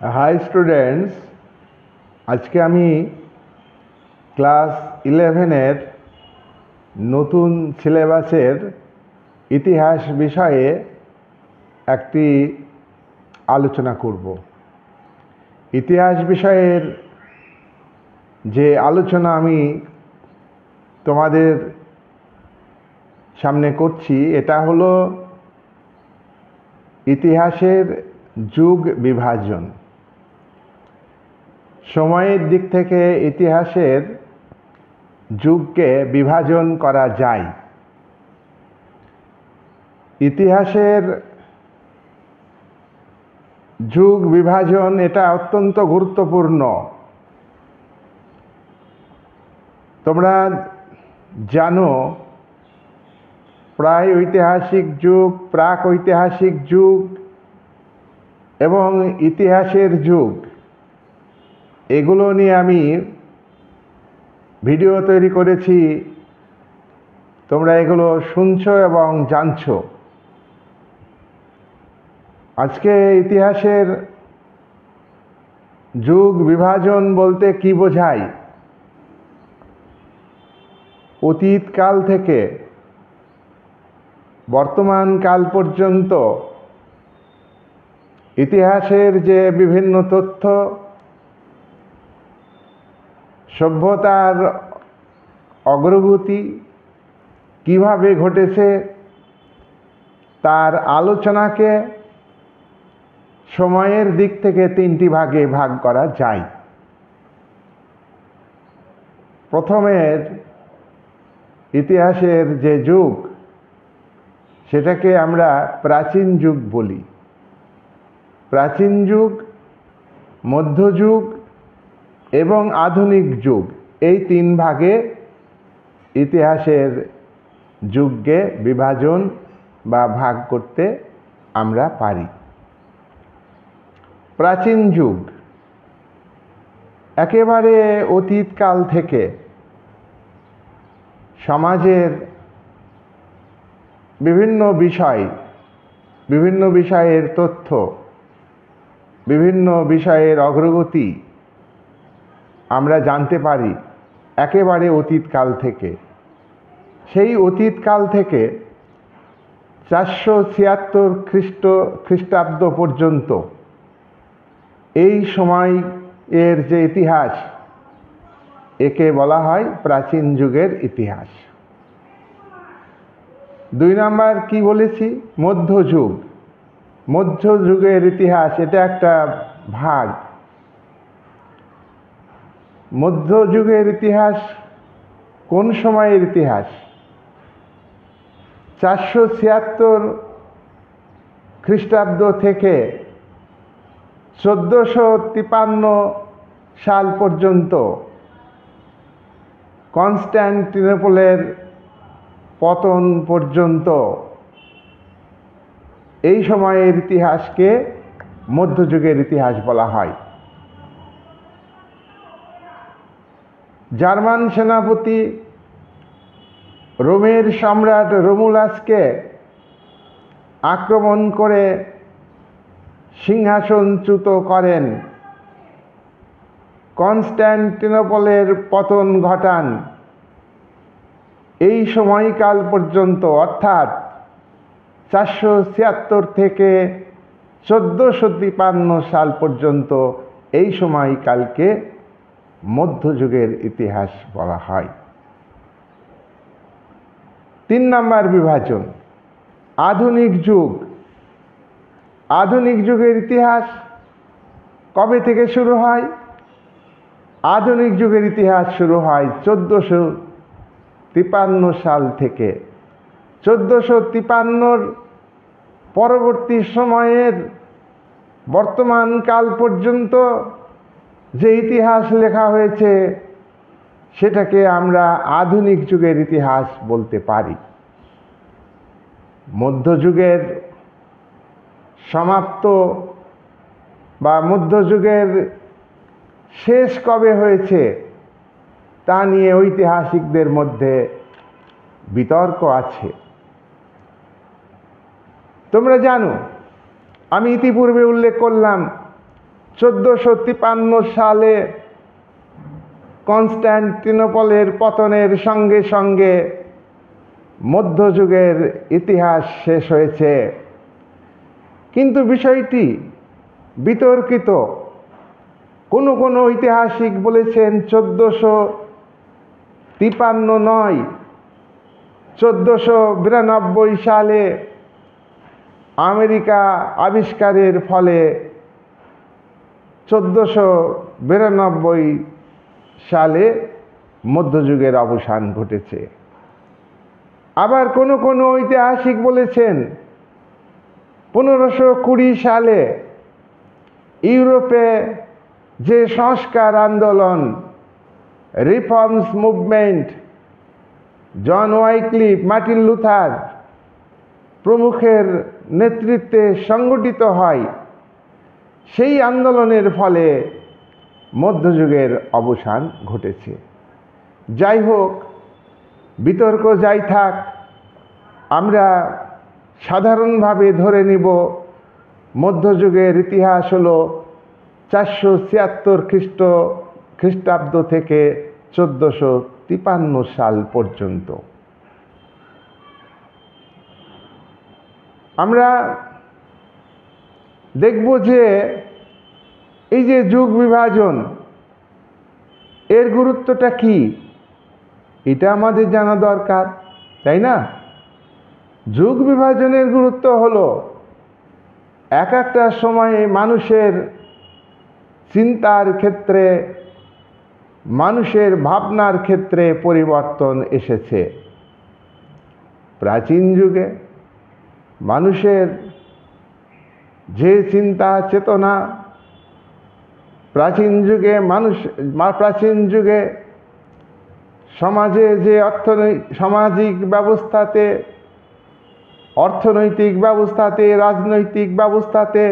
High students, আজকে আমি class 11-এর নতুন সিলেবাসের ইতিহাস বিষয়ে একটি আলোচনা করব। ইতিহাস বিষয়ের যে আলোচনা আমি তোমাদের সামনে করছি এটা হলো ইতিহাসের যুগ বিভাজন। সময়ের দিক থেকে ইতিহাসের যুগকে বিভাজন করা যায়। ইতিহাসের যুগ বিভাজন এটা অত্যন্ত গুরুত্বপূর্ণ। তোমরা জানো প্রাক ঐতিহাসিক যুগ, প্রাক ঐতিহাসিক যুগ এবং ইতিহাসের যুগ, এগুলো নিয়ে আমি ভিডিও তৈরি করেছি। তোমরা এগুলো শুনছো এবং জানছো। আজকে ইতিহাসের যুগ বিভাজন বলতে কি বোঝায়? অতীতকাল থেকে বর্তমান কাল পর্যন্ত ইতিহাসের যে বিভিন্ন তথ্য, সভ্যতার অগ্রগতি কিভাবে ঘটেছে তার আলোচনাকে সময়ের দিক থেকে তিনটি ভাগে ভাগ করা যায়। প্রথমের ইতিহাসের যে যুগ সেটাকে আমরা প্রাচীন যুগ বলি। প্রাচীন যুগ, মধ্যযুগ এবং আধুনিক যুগ, এই তিন ভাগে ইতিহাসের যুগকে বিভাজন বা ভাগ করতে আমরা পারি। প্রাচীন যুগ একেবারে অতীতকাল থেকে সমাজের বিভিন্ন বিষয়ের তথ্য, বিভিন্ন বিষয়ের অগ্রগতি আমরা জানতে পারি একেবারে অতীতকাল থেকে। সেই অতীতকাল থেকে 476 খ্রিস্টাব্দ পর্যন্ত এই সময়ের যে ইতিহাস, একে বলা হয় প্রাচীন যুগের ইতিহাস। 2 নাম্বার কি বলেছি? মধ্যযুগ। মধ্যযুগের ইতিহাস এটা একটা ভাগ। মধ্যযুগের ইতিহাস কোন সময়ের ইতিহাস? 476 খ্রিস্টাব্দ থেকে 1453 সাল পর্যন্ত কনস্ট্যান্টিনোপলের পতন পর্যন্ত এই সময়ের ইতিহাসকে মধ্যযুগের ইতিহাস বলা হয়। জার্মান সেনাপতি রোমের সম্রাট রোমুলাসকে আক্রমণ করে সিংহাসনচ্যুত করেন, কনস্ট্যান্টিনোপলের পতন ঘটান। এই সময়কাল পর্যন্ত অর্থাৎ 476 থেকে 1453 সাল পর্যন্ত এই সময়কালকে মধ্যযুগের ইতিহাস বলা হয়। 3 নাম্বার বিভাজন আধুনিক যুগ। আধুনিক যুগের ইতিহাস কবে থেকে শুরু হয়? আধুনিক যুগের ইতিহাস শুরু হয় 1453 সাল থেকে। 1453 পরবর্তী সময়ের বর্তমান কাল পর্যন্ত যে ইতিহাস লেখা হয়েছে সেটাকে আমরা আধুনিক যুগের ইতিহাস বলতে পারি। মধ্যযুগের সমাপ্ত বা মধ্যযুগের শেষ কবে হয়েছে তা নিয়ে ঐতিহাসিকদের মধ্যে বিতর্ক আছে। তোমরা জানো, আমি ইতিপূর্বে উল্লেখ করলাম 1453 সালে কনস্ট্যান্টিনোপলের পতনের সঙ্গে সঙ্গে মধ্যযুগের ইতিহাস শেষ হয়েছে। কিন্তু বিষয়টি বিতর্কিত। কোনো কোনো ঐতিহাসিক বলেছেন 1453 নয়, 1492 সালে আমেরিকা আবিষ্কারের ফলে 1492 সালে মধ্যযুগের অবসান ঘটেছে। আবার কোনো কোনো ঐতিহাসিক বলেছেন 1520 সালে ইউরোপে যে সংস্কার আন্দোলন, রিফর্মস মুভমেন্ট, জন ওয়াইক্লিফ, মার্টিন লুথার প্রমুখের নেতৃত্বে সংগঠিত হয়, সেই আন্দোলনের ফলে মধ্যযুগের অবসান ঘটেছে। যাই হোক, বিতর্ক যাই থাক, আমরা সাধারণভাবে ধরে নিব মধ্যযুগের ইতিহাস হল 476 খ্রিস্টাব্দ থেকে 1453 সাল পর্যন্ত। আমরা দেখব যে এই যে যুগ বিভাজন, এর গুরুত্বটা কি, এটা আমাদের জানা দরকার, তাই না? যুগ বিভাজনের গুরুত্ব হলো এক একটা সময়ে মানুষের চিন্তার ক্ষেত্রে, মানুষের ভাবনার ক্ষেত্রে পরিবর্তন এসেছে। প্রাচীন যুগে মানুষের যে চিন্তা চেতনা, প্রাচীন যুগে সমাজে যে সামাজিক ব্যবস্থাতে, অর্থনৈতিক ব্যবস্থাতে, রাজনৈতিক ব্যবস্থাতে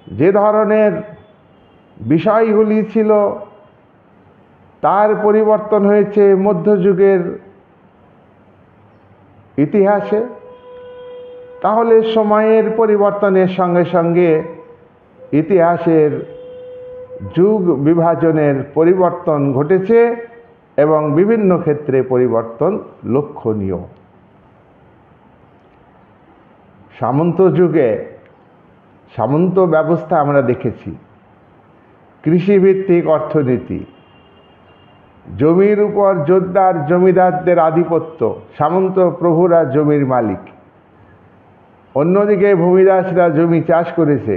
যে ধরনের বিষয়গুলি ছিল, তার পরিবর্তন হয়েছে মধ্যযুগের ইতিহাসে। তাহলে সময়ের পরিবর্তনের সঙ্গে সঙ্গে ইতিহাসের যুগ বিভাজনের পরিবর্তন ঘটেছে এবং বিভিন্ন ক্ষেত্রে পরিবর্তন লক্ষণীয়। সামন্ত যুগে সামন্ত ব্যবস্থা আমরা দেখেছি, কৃষিভিত্তিক অর্থনীতি, জমির উপর জোরদার জমিদারদের আধিপত্য, সামন্ত প্রভুরা জমির মালিক, অন্যদিকে ভূমিদাসরা জমি চাষ করেছে,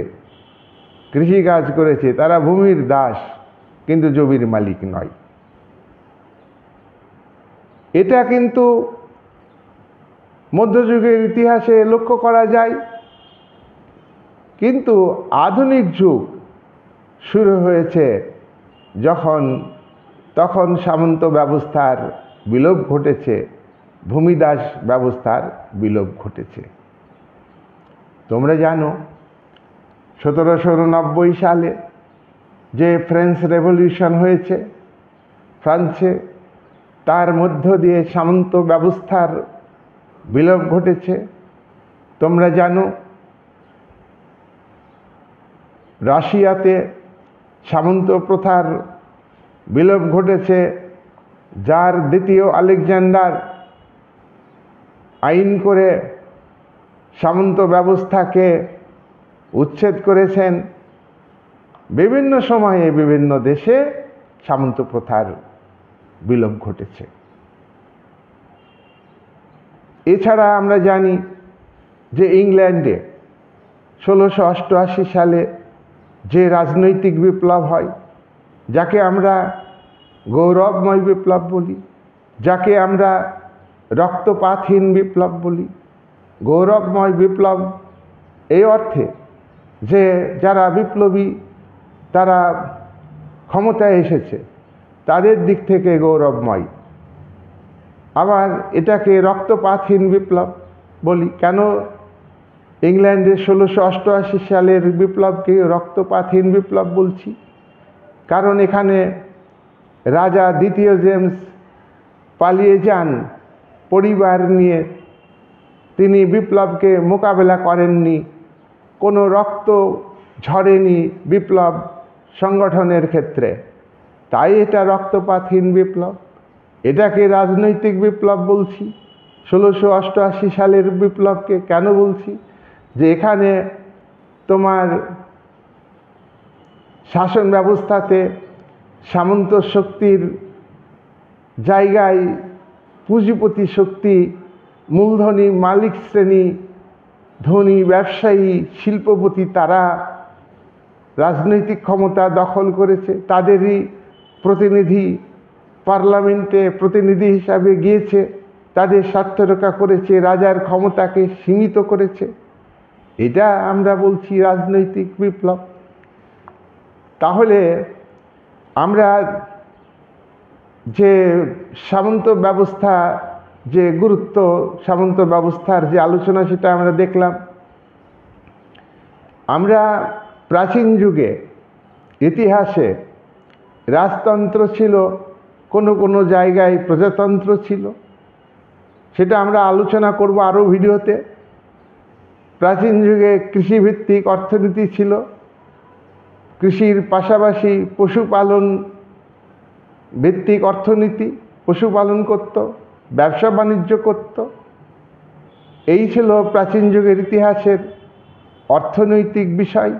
কৃষিকাজ করেছে, তারা ভূমির দাস কিন্তু জমির মালিক নয়। এটা কিন্তু মধ্যযুগের ইতিহাসে লক্ষ্য করা যায়। কিন্তু আধুনিক যুগ শুরু হয়েছে তখন সামন্ত ব্যবস্থার বিলোপ ঘটেছে, ভূমিদাস ব্যবস্থার বিলোপ ঘটেছে। তোমরা জানো 1789 সালে যে ফ্রেঞ্চ রেভলিউশন হয়েছে ফ্রান্সে, তার মধ্য দিয়ে সামন্ত ব্যবস্থার বিলোপ ঘটেছে। তোমরা জানো রাশিয়াতে সামন্ত প্রথার বিলোপ ঘটেছে, যার দ্বিতীয় আলেকজান্ডার আইন করে সামন্ত ব্যবস্থাকে উচ্ছেদ করেছেন। বিভিন্ন সময়ে বিভিন্ন দেশে সামন্ত প্রথার বিলোপ ঘটেছে। এছাড়া আমরা জানি যে ইংল্যান্ডে 1688 সালে যে রাজনৈতিক বিপ্লব হয়, যাকে আমরা গৌরবময় বিপ্লব বলি, যাকে আমরা রক্তপাতহীন বিপ্লব বলি। গৌরবময় বিপ্লব এই অর্থে যে যারা বিপ্লবী, তারা ক্ষমতায় এসেছে, তাদের দিক থেকে গৌরবময়। আবার এটাকে রক্তপাতহীন বিপ্লব বলি। কেন ইংল্যান্ডে 1688 সালের বিপ্লবকে রক্তপাতহীন বিপ্লব বলছি? কারণ এখানে রাজা দ্বিতীয় জেমস পালিয়ে যান পরিবার নিয়ে, তিনি বিপ্লবকে মোকাবেলা করেননি, কোনো রক্ত ঝরেনি বিপ্লব সংগঠনের ক্ষেত্রে, তাই এটা রক্তপাতহীন বিপ্লব। এটাকে রাজনৈতিক বিপ্লব বলছি। 1688 সালের বিপ্লবকে কেন বলছি? যে এখানে তোমার শাসন ব্যবস্থাতে সামন্ত শক্তির জায়গায় পুঁজিপতি শক্তি, মূলধনী মালিক শ্রেণী, ধনী ব্যবসায়ী, শিল্পপতি, তারা রাজনৈতিক ক্ষমতা দখল করেছে। তাদেরই প্রতিনিধি পার্লামেন্টে প্রতিনিধি হিসাবে গিয়েছে, তাদের স্বার্থ রক্ষা করেছে, রাজার ক্ষমতাকে সীমিত করেছে। এটা আমরা বলছি রাজনৈতিক বিপ্লব। তাহলে আমরা যে সামন্ত ব্যবস্থা, যে গুরুত্ব সামন্ত ব্যবস্থার যে আলোচনা, সেটা আমরা দেখলাম। আমরা প্রাচীন যুগে ইতিহাসে রাজতন্ত্র ছিল, কোনো কোনো জায়গায় প্রজাতন্ত্র ছিল, সেটা আমরা আলোচনা করব আরও ভিডিওতে। প্রাচীন যুগে কৃষিভিত্তিক অর্থনীতি ছিল, কৃষির পাশাপাশি পশুপালন ভিত্তিক অর্থনীতি, পশুপালন করত, ব্যবসা বাণিজ্য করত। এই ছিল প্রাচীন যুগের ইতিহাসের অর্থনৈতিক বিষয়।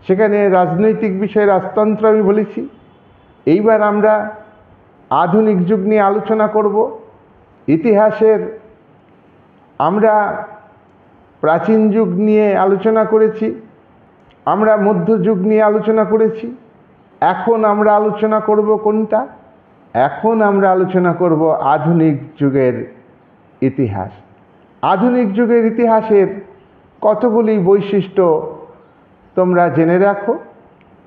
সেখানে রাজনৈতিক বিষয় রাজতন্ত্র আমি বলেছি। এইবার আমরা আধুনিক যুগ নিয়ে আলোচনা করব। ইতিহাসের আমরা প্রাচীন যুগ নিয়ে আলোচনা করেছি, আমরা মধ্যযুগ নিয়ে আলোচনা করেছি। এখন আমরা আলোচনা করব কোনটা? এখন আমরা আলোচনা করব আধুনিক যুগের ইতিহাস। আধুনিক যুগের ইতিহাসের কতগুলি বৈশিষ্ট্য তোমরা জেনে রাখো।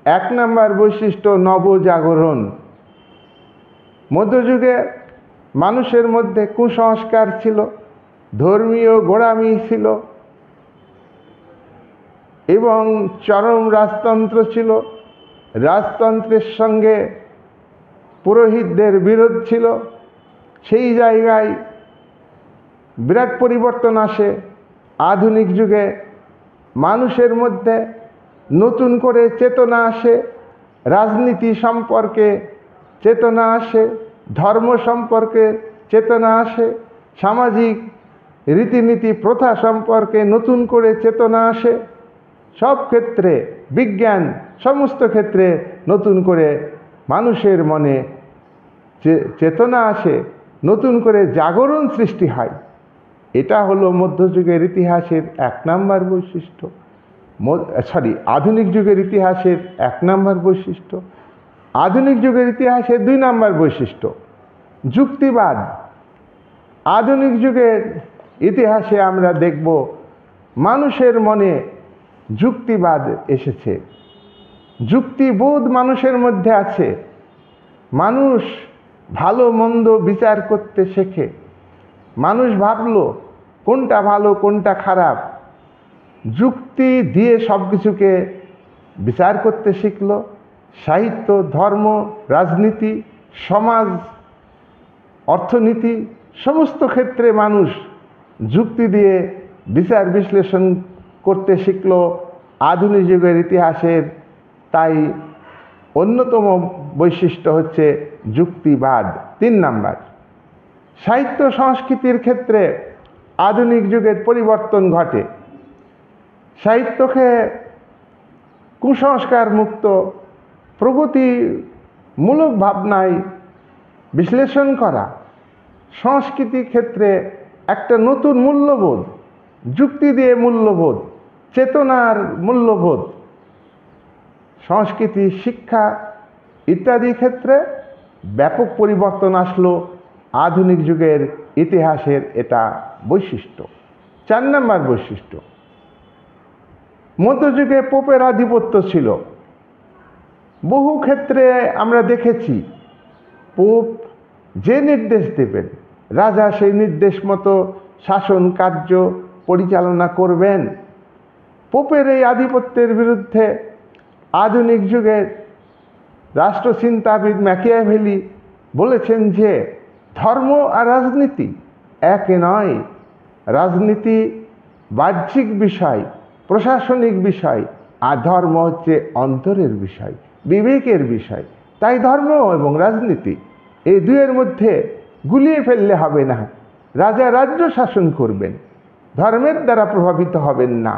1 নম্বর বৈশিষ্ট্য, নবজাগরণ। মধ্যযুগে মানুষের মধ্যে কুসংস্কার ছিল, ধর্মীয় গোঁড়ামি ছিল এবং চরম রাজতন্ত্র ছিল। রাজতন্ত্রের সঙ্গে পুরোহিতদের বিরোধ ছিল। সেই জায়গায় বিরাট পরিবর্তন আসে। আধুনিক যুগে মানুষের মধ্যে নতুন করে চেতনা আসে, রাজনীতি সম্পর্কে চেতনা আসে, ধর্ম সম্পর্কে চেতনা আসে, সামাজিক রীতিনীতি প্রথা সম্পর্কে নতুন করে চেতনা আসে। সব ক্ষেত্রে, বিজ্ঞান, সমস্ত ক্ষেত্রে নতুন করে মানুষের মনে চেতনা আসে, নতুন করে জাগরণ সৃষ্টি হয়। এটা হলো মধ্যযুগের ইতিহাসের 1 নম্বর বৈশিষ্ট্য। আধুনিক যুগের ইতিহাসের 1 নম্বর বৈশিষ্ট্য। আধুনিক যুগের ইতিহাসের 2 নম্বর বৈশিষ্ট্য, যুক্তিবাদ। আধুনিক যুগের ইতিহাসে আমরা দেখব মানুষের মনে যুক্তিবাদ এসেছে, যুক্তিবোধ মানুষের মধ্যে আছে। মানুষ ভালো মন্দ বিচার করতে শেখে। মানুষ ভাবলো কোনটা ভালো কোনটা খারাপ, যুক্তি দিয়ে সব কিছুকে বিচার করতে শিখল। সাহিত্য, ধর্ম, রাজনীতি, সমাজ, অর্থনীতি, সমস্ত ক্ষেত্রে মানুষ যুক্তি দিয়ে বিচার বিশ্লেষণ করতে শিখল আধুনিক যুগের ইতিহাসের। তাই অন্যতম বৈশিষ্ট্য হচ্ছে যুক্তিবাদ। 3 নম্বর, সাহিত্য সংস্কৃতির ক্ষেত্রে আধুনিক যুগের পরিবর্তন ঘটে। সাহিত্যকে কুসংস্কার মুক্ত প্রগতিমূলক ভাবনায় বিশ্লেষণ করা, সংস্কৃতি ক্ষেত্রে একটা নতুন মূল্যবোধ, যুক্তি দিয়ে মূল্যবোধ, চেতনার মূল্যবোধ, সংস্কৃতি, শিক্ষা ইত্যাদি ক্ষেত্রে ব্যাপক পরিবর্তন আসলো। আধুনিক যুগের ইতিহাসের এটা বৈশিষ্ট্য। 4 নম্বর বৈশিষ্ট্য, মধ্যযুগে পোপের আধিপত্য ছিল। বহু ক্ষেত্রে আমরা দেখেছি পোপ যে নির্দেশ দেবেন, রাজা সেই নির্দেশ মতো শাসন কার্য পরিচালনা করবেন। পোপের এই আধিপত্যের বিরুদ্ধে আধুনিক যুগের রাষ্ট্রচিন্তাবিদ ম্যাকিয়াভেলি বলেছেন যে ধর্ম আর রাজনীতি এক নয়। রাজনীতি বাহ্যিক বিষয়, প্রশাসনিক বিষয়, আর ধর্ম হচ্ছে অন্তরের বিষয়, বিবেকের বিষয়। তাই ধর্ম এবং রাজনীতি এই দুয়ের মধ্যে গুলিয়ে ফেললে হবে না। রাজা রাজ্য শাসন করবেন, ধর্মের দ্বারা প্রভাবিত হবেন না,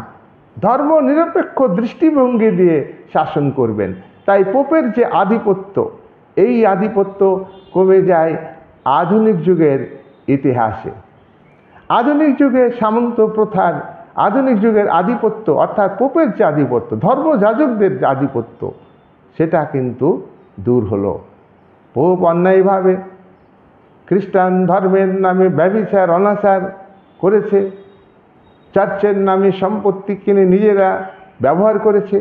ধর্ম নিরপেক্ষ দৃষ্টিভঙ্গি দিয়ে শাসন করবেন। তাই পোপের যে আধিপত্য, এই আধিপত্য কমে যায় আধুনিক যুগের ইতিহাসে। আধুনিক যুগে সামন্ত প্রথার, আধুনিক যুগের আধিপত্য অর্থাৎ পোপের যে আধিপত্য, ধর্মযাজকদের যে আধিপত্য, সেটা কিন্তু দূর হলো। পোপ অন্যায়ভাবে খ্রিস্টান ধর্মের নামে ব্যভিচার অনাচার করেছে, চার্চের নামে সম্পত্তি কিনে নিজেরা ব্যবহার করেছে।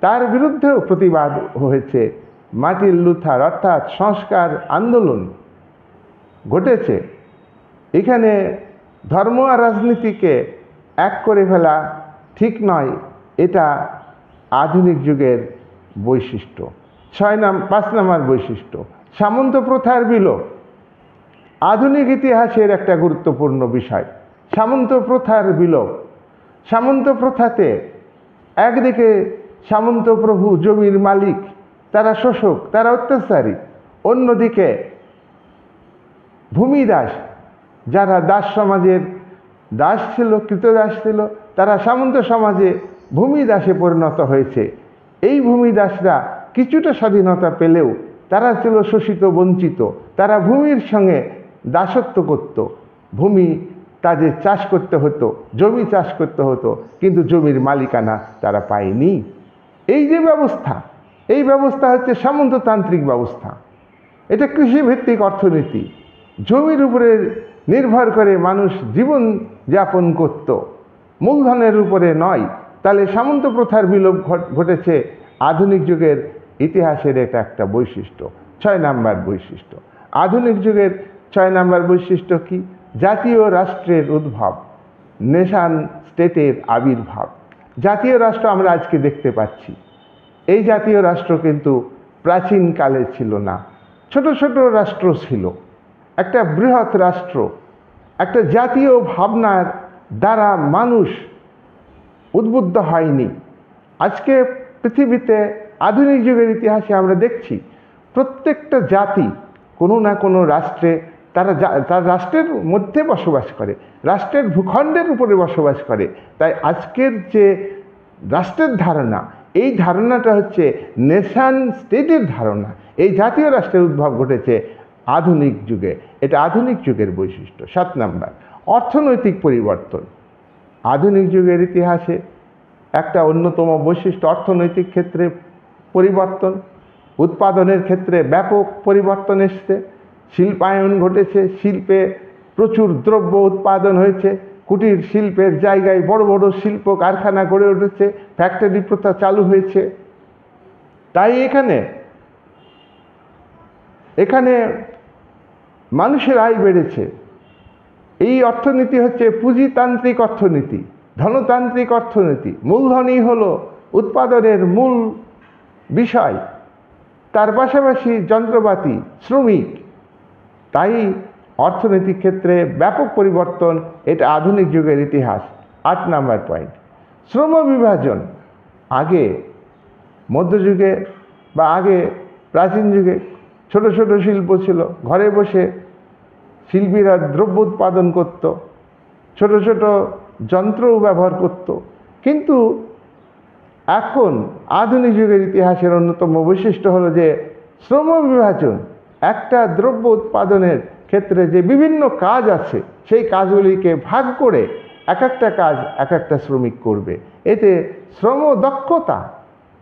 তার বিরুদ্ধেও প্রতিবাদ হয়েছে। মার্টিন লুথার অর্থাৎ সংস্কার আন্দোলন ঘটেছে। এখানে ধর্ম আর রাজনীতিকে এক করে ফেলা ঠিক নয়, এটা আধুনিক যুগের বৈশিষ্ট্য। 5 নম্বর বৈশিষ্ট্য, সামন্ত প্রথার বিলোপ। আধুনিক ইতিহাসের একটা গুরুত্বপূর্ণ বিষয় সামন্ত প্রথার বিলোপ। সামন্ত প্রথাতে একদিকে সামন্ত প্রভু জমির মালিক, তারা শোষক, তারা অত্যাচারী। অন্যদিকে ভূমিদাস, যারা দাস সমাজের দাস ছিল, কৃতদাস ছিল, তারা সামন্ত সমাজে ভূমিদাসে পরিণত হয়েছে। এই ভূমিদাসরা কিছুটা স্বাধীনতা পেলেও তারা ছিল শোষিত, বঞ্চিত। তারা ভূমির সঙ্গে দাসত্ব করত। ভূমি তাদের চাষ করতে হতো, জমি চাষ করতে হতো, কিন্তু জমির মালিকানা তারা পায়নি। এই যে ব্যবস্থা, এই ব্যবস্থা হচ্ছে সামন্ততান্ত্রিক ব্যবস্থা। এটা কৃষিভিত্তিক অর্থনীতি। জমির উপরে নির্ভর করে মানুষ জীবন যাপন করত, মূলধনের উপরে নয়। তাহলে সামন্ত প্রথার বিলোপ ঘটেছে আধুনিক যুগের ইতিহাসের এটা একটা বৈশিষ্ট্য। 6 নম্বর বৈশিষ্ট্য, আধুনিক যুগের 6 নম্বর বৈশিষ্ট্য কি? জাতীয় রাষ্ট্রের উদ্ভব, নেশন স্টেটের আবির্ভাব। জাতীয় রাষ্ট্র আমরা আজকে দেখতে পাচ্ছি। এই জাতীয় রাষ্ট্র কিন্তু প্রাচীনকালে ছিল না। ছোট ছোট রাষ্ট্র ছিল। একটা বৃহৎ রাষ্ট্র, একটা জাতীয় ভাবনার দ্বারা মানুষ উদ্বুদ্ধ হয়নি। আজকে পৃথিবীতে আধুনিক যুগের ইতিহাসে আমরা দেখছি প্রত্যেকটা জাতি কোনো না কোনো রাষ্ট্রে, তার রাষ্ট্রের মধ্যে বসবাস করে, রাষ্ট্রের ভূখণ্ডের উপরে বসবাস করে। তাই আজকের যে রাষ্ট্রের ধারণা, এই ধারণাটা হচ্ছে নেশন স্টেটের ধারণা। এই জাতীয় রাষ্ট্রের উদ্ভব ঘটেছে আধুনিক যুগে। এটা আধুনিক যুগের বৈশিষ্ট্য। 7 নম্বর, অর্থনৈতিক পরিবর্তন। আধুনিক যুগের ইতিহাসে একটা অন্যতম বৈশিষ্ট্য অর্থনৈতিক ক্ষেত্রে পরিবর্তন। উৎপাদনের ক্ষেত্রে ব্যাপক পরিবর্তন এসছে, শিল্পায়ন ঘটেছে, শিল্পে প্রচুর দ্রব্য উৎপাদন হয়েছে, কুটির শিল্পের জায়গায় বড় বড় শিল্প কারখানা গড়ে উঠেছে, ফ্যাক্টরি প্রথা চালু হয়েছে। তাই এখানে মানুষের আয় বেড়েছে। এই অর্থনীতি হচ্ছে পুঁজিতান্ত্রিক অর্থনীতি, ধনতান্ত্রিক অর্থনীতি। মূলধনই হলো উৎপাদনের মূল বিষয়, তার পাশাপাশি যন্ত্রপাতি, শ্রমিক। তাই অর্থনৈতিক ক্ষেত্রে ব্যাপক পরিবর্তন, এটা আধুনিক যুগের ইতিহাস। 8 নম্বর পয়েন্ট, শ্রম বিভাজন। আগে মধ্যযুগে বা আগে প্রাচীন যুগে ছোট ছোট শিল্প ছিল, ঘরে বসে শিল্পীরা দ্রব্য উৎপাদন করত, ছোট ছোট যন্ত্রও ব্যবহার করত। কিন্তু এখন আধুনিক যুগের ইতিহাসের অন্যতম বৈশিষ্ট্য হলো যে শ্রম বিভাজন। একটা দ্রব্য উৎপাদনের ক্ষেত্রে যে বিভিন্ন কাজ আছে, সেই কাজগুলিকে ভাগ করে এক একটা কাজ এক একটা শ্রমিক করবে। এতে শ্রম দক্ষতা,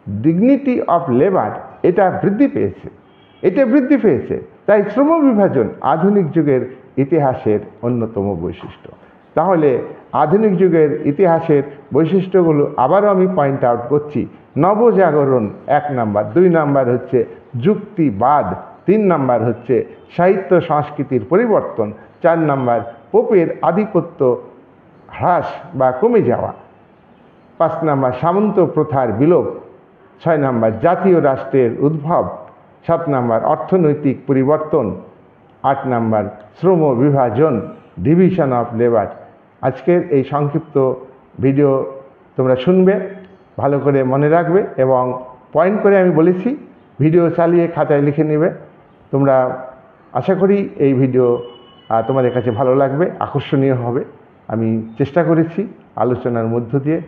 ডিগনিটি অফ লেবার, এটা বৃদ্ধি পেয়েছে। তাই শ্রম বিভাজন আধুনিক যুগের ইতিহাসের অন্যতম বৈশিষ্ট্য। তাহলে আধুনিক যুগের ইতিহাসের বৈশিষ্ট্যগুলো আবারও আমি পয়েন্ট আউট করছি। নবজাগরণ 1 নাম্বার, 2 নাম্বার হচ্ছে যুক্তিবাদ, 3 নাম্বার হচ্ছে সাহিত্য সংস্কৃতির পরিবর্তন, 4 নাম্বার পোপের আধিপত্য হ্রাস বা কমে যাওয়া, 5 নাম্বার সামন্ত প্রথার বিলোপ, 6 নাম্বার জাতীয় রাষ্ট্রের উদ্ভব, 7 নাম্বার অর্থনৈতিক পরিবর্তন, 8 নাম্বার শ্রম বিভাজন, ডিভিশন অফ লেবার। আজকের এই সংক্ষিপ্ত ভিডিও তোমরা শুনবে ভালো করে মনে রাখবে এবং পয়েন্ট করে আমি বলেছি, ভিডিও চালিয়ে খাতায় লিখে নেবে। তোমরা আশা করি এই ভিডিও তোমাদের কাছে ভালো লাগবে, আকর্ষণীয় হবে। আমি চেষ্টা করেছি আলোচনার মধ্য দিয়ে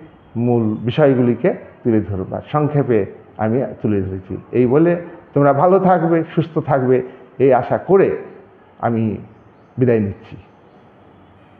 মূল বিষয়গুলিকে তুলে ধরবার, সংক্ষেপে আমি তুলে ধরেছি। এই বলে তোমরা ভালো থাকবে, সুস্থ থাকবে এই আশা করে আমি বিদায় নিচ্ছি।